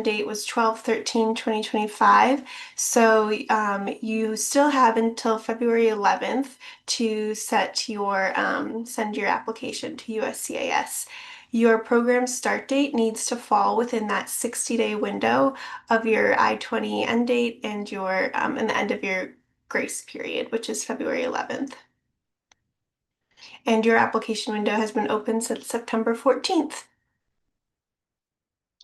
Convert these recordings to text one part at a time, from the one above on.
date was 12/13/2025. So you still have until February 11th to send your application to USCIS. Your program start date needs to fall within that 60-day window of your I-20 end date and and the end of your grace period, which is February 11th. And your application window has been open since September 14th.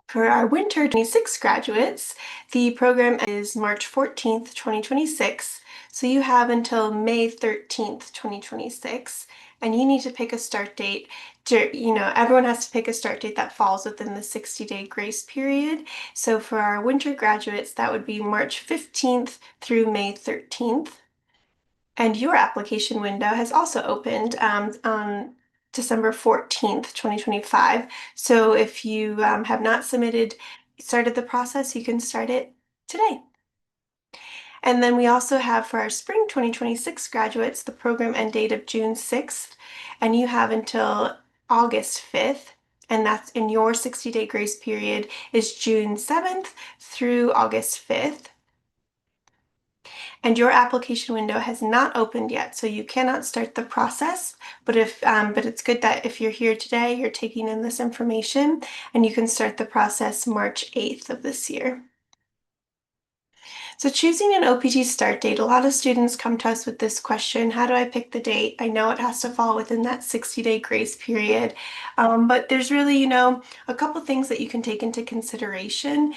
For our winter 26 graduates, the program is March 14th, 2026. So you have until May 13th, 2026, and you need to pick a start date. Everyone has to pick a start date that falls within the 60-day grace period. So for our winter graduates, that would be March 15th through May 13th. And your application window has also opened on December 14th, 2025. So if you have not started the process, you can start it today. And then we also have for our spring 2026 graduates, the program end date of June 6th, and you have until August 5th, and that's in your 60-day grace period is June 7th through August 5th. And your application window has not opened yet, so you cannot start the process. But it's good that if you're here today, you're taking in this information, and you can start the process March 8th of this year. So choosing an OPT start date, a lot of students come to us with this question: how do I pick the date? I know it has to fall within that 60-day grace period, but there's really, a couple things that you can take into consideration.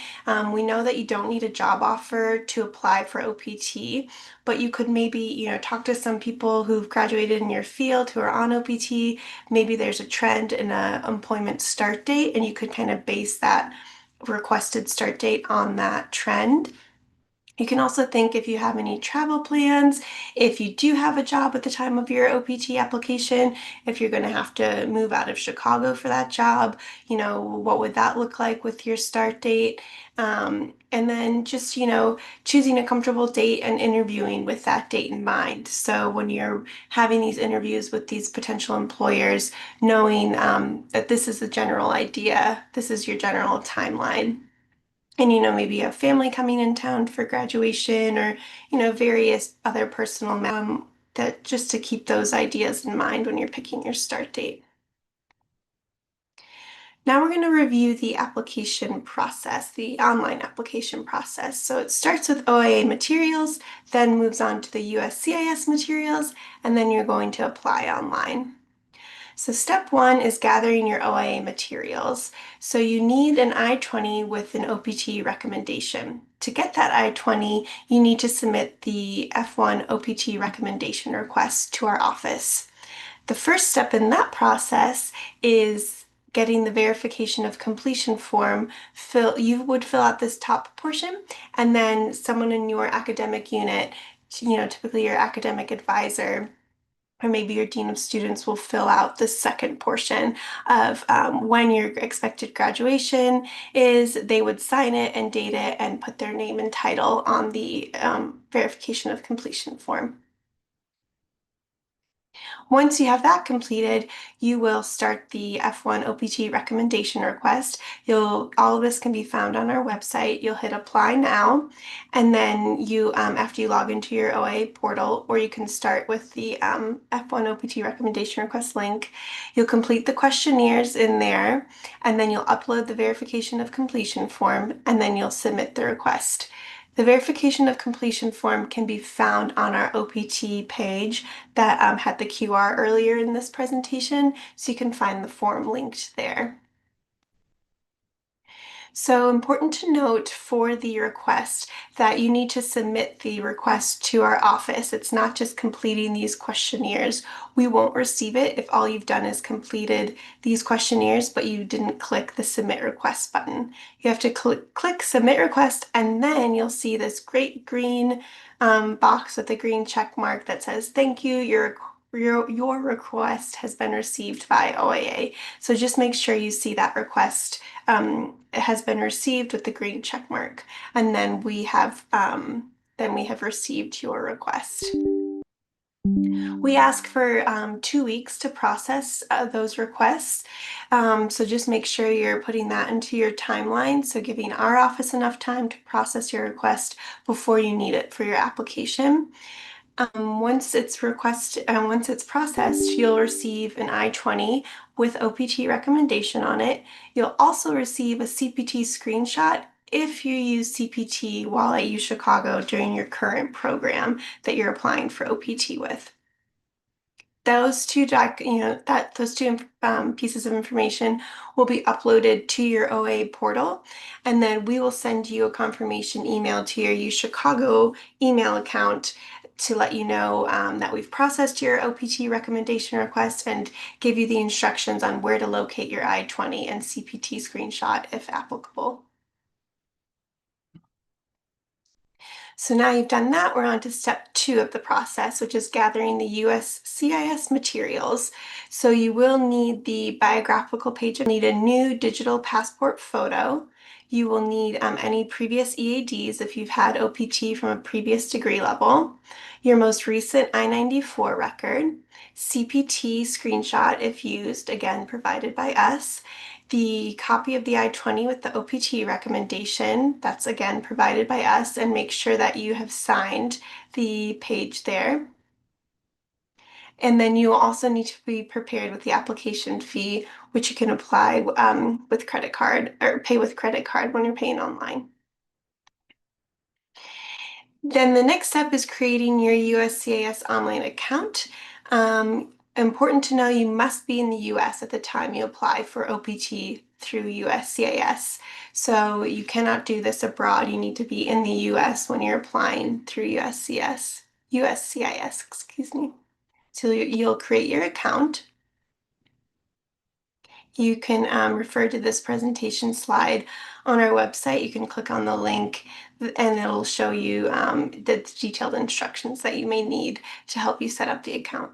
We know that you don't need a job offer to apply for OPT, but you could maybe, talk to some people who've graduated in your field who are on OPT. Maybe there's a trend in an employment start date, and you could kind of base that requested start date on that trend. You can also think if you have any travel plans, if you do have a job at the time of your OPT application, if you're going to have to move out of Chicago for that job, what would that look like with your start date? And then just, choosing a comfortable date and interviewing with that date in mind. So when you're having these interviews with these potential employers, knowing that this is the general idea, this is your general timeline. And, maybe you have family coming in town for graduation or, various other personal, that just to keep those ideas in mind when you're picking your start date. Now we're going to review the application process, the online application process. So it starts with OIA materials, then moves on to the USCIS materials, and then you're going to apply online. So step one is gathering your OIA materials. So you need an I-20 with an OPT recommendation. To get that I-20, you need to submit the F1 OPT recommendation request to our office. The first step in that process is getting the verification of completion form. You would fill out this top portion, and then someone in your academic unit, typically your academic advisor, or maybe your dean of students, will fill out the second portion of when your expected graduation is. They would sign it and date it and put their name and title on the verification of completion form. Once you have that completed, you will start the F1 OPT recommendation request. All of this can be found on our website. You'll hit apply now, and then after you log into your OIA portal, or you can start with the F1 OPT recommendation request link, you'll complete the questionnaires in there, and then you'll upload the verification of completion form, and then you'll submit the request. The verification of completion form can be found on our OPT page that had the QR earlier in this presentation, so you can find the form linked there. So important to note for the request that you need to submit the request to our office. It's not just completing these questionnaires. We won't receive it if all you've done is completed these questionnaires, but you didn't click the submit request button. You have to click submit request, and then you'll see this great green box with a green check mark that says, thank you, your request has been received by OIA. So just make sure you see that request has been received with the green check mark, and then we have received your request. We ask for 2 weeks to process those requests. So just make sure you're putting that into your timeline. So giving our office enough time to process your request before you need it for your application. Once it's processed, you'll receive an I-20 with OPT recommendation on it. You'll also receive a CPT screenshot if you use CPT while at UChicago during your current program that you're applying for OPT with. Those two pieces of information will be uploaded to your OA portal, and then we will send you a confirmation email to your UChicago email account to let you know that we've processed your OPT recommendation request and give you the instructions on where to locate your I-20 and CPT screenshot if applicable. So now you've done that, we're on to step 2 of the process, which is gathering the USCIS materials. So you will need the biographical page, need a new digital passport photo. You will need any previous EADs if you've had OPT from a previous degree level, your most recent I-94 record, CPT screenshot if used, again provided by us, the copy of the I-20 with the OPT recommendation, that's again provided by us, and make sure that you have signed the page there. And then you will also need to be prepared with the application fee, which you can apply with credit card or pay with credit card when you're paying online. Then the next step is creating your USCIS online account. Important to know you must be in the US at the time you apply for OPT through USCIS. So you cannot do this abroad. You need to be in the US when you're applying through USCIS, excuse me. So you'll create your account. You can refer to this presentation slide on our website. You can click on the link and it'll show you the detailed instructions that you may need to help you set up the account.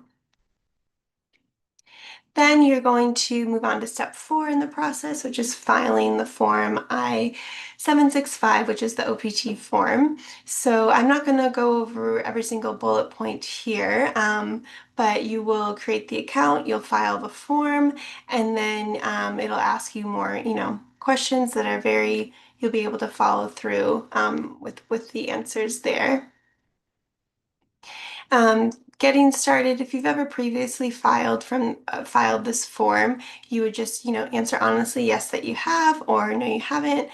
Then you're going to move on to step 4 in the process, which is filing the form I-765, which is the OPT form. So I'm not going to go over every single bullet point here, but you will create the account, you'll file the form, and then it'll ask you more, questions that are you'll be able to follow through with the answers there. Getting started, if you've ever previously filed this form, you would just, answer honestly, yes, that you have, or no, you haven't.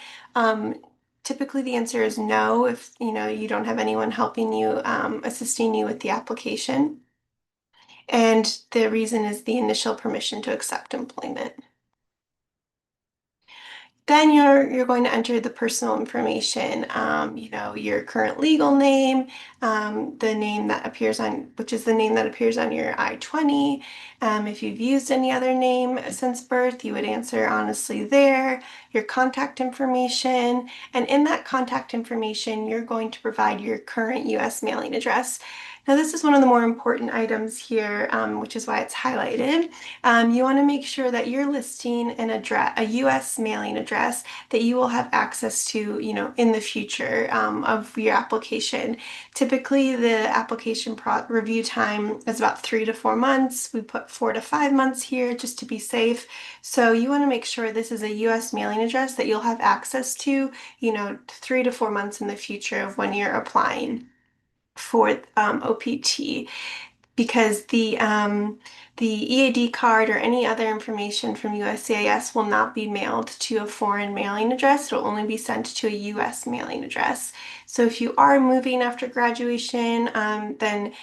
Typically the answer is no if, you don't have anyone helping you, assisting you with the application. And the reason is the initial permission to accept employment. Then you're going to enter the personal information, your current legal name, the name that appears which is the name that appears on your I-20. If you've used any other name since birth, you would answer honestly there, your contact information, and in that contact information, you're going to provide your current US mailing address. Now, this is one of the more important items here, which is why it's highlighted. You want to make sure that you're listing a US mailing address that you will have access to, in the future of your application. Typically, the application review time is about 3 to 4 months. We put 4 to 5 months here just to be safe. So you want to make sure this is a US mailing address that you'll have access to, 3 to 4 months in the future of when you're applying for OPT, because the EAD card or any other information from USCIS will not be mailed to a foreign mailing address. It'll only be sent to a US mailing address. So if you are moving after graduation, and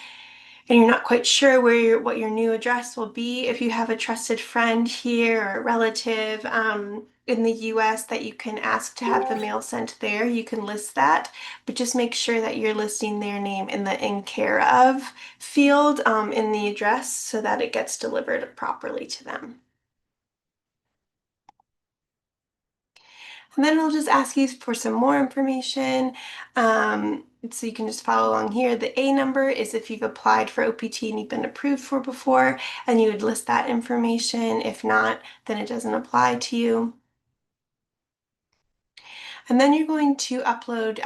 you're not quite sure what your new address will be, if you have a trusted friend here or a relative in the US that you can ask to have the mail sent there, you can list that, but just make sure that you're listing their name in the in care of field in the address so that it gets delivered properly to them. And then it'll just ask you for some more information. So you can just follow along here. The A number is if you've applied for OPT and you've been approved for before, and you would list that information. If not, then it doesn't apply to you. And then you're going to upload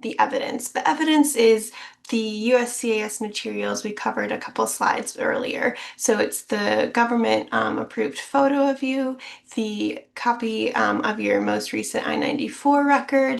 the evidence. The evidence is the USCIS materials we covered a couple slides earlier. So it's the government approved photo of you, the copy of your most recent I-94 record,